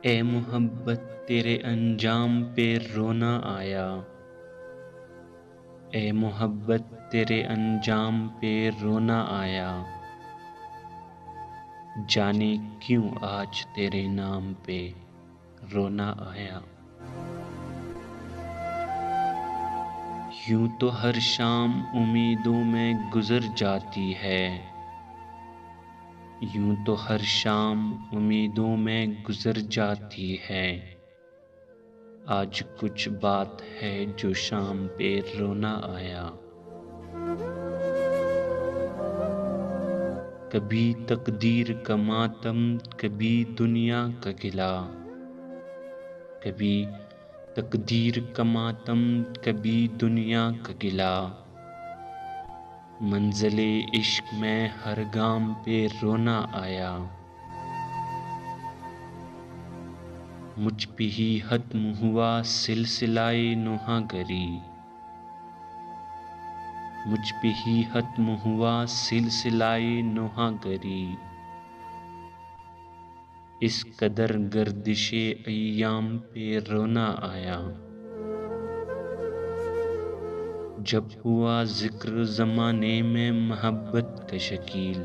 ए मोहब्बत तेरे अंजाम पे रोना आया। ए मोहब्बत तेरे अंजाम पे रोना आया। जाने क्यों आज तेरे नाम पे रोना आया। यूं तो हर शाम उम्मीदों में गुजर जाती है। यूं तो हर शाम उम्मीदों में गुजर जाती है। आज कुछ बात है जो शाम पे रोना आया। कभी तकदीर का मातम, कभी दुनिया का गिला। कभी तकदीर का मातम, कभी दुनिया का गिला। मंज़िले इश्क में हर गाम पे रोना आया। मुझ पे ही खत्म हुआ सिलसिलाए नौहागरी। मुझ पे ही खत्म हुआ सिलसिलाए नौहागरी। इस कदर गर्दिशे अय्याम पे रोना आया। जब हुआ जिक्र ज़माने में मोहब्बत का शकील।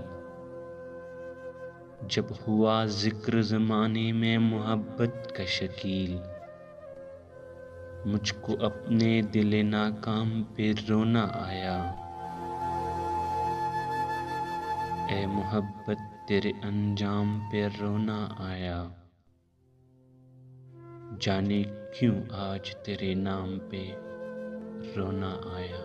जब हुआ जिक्र ज़माने में मोहब्बत का शकील। मुझको अपने दिल नाकाम पे रोना आया। ए मोहब्बत तेरे अंजाम पे रोना आया। जाने क्यों आज तेरे नाम पे रोना आया।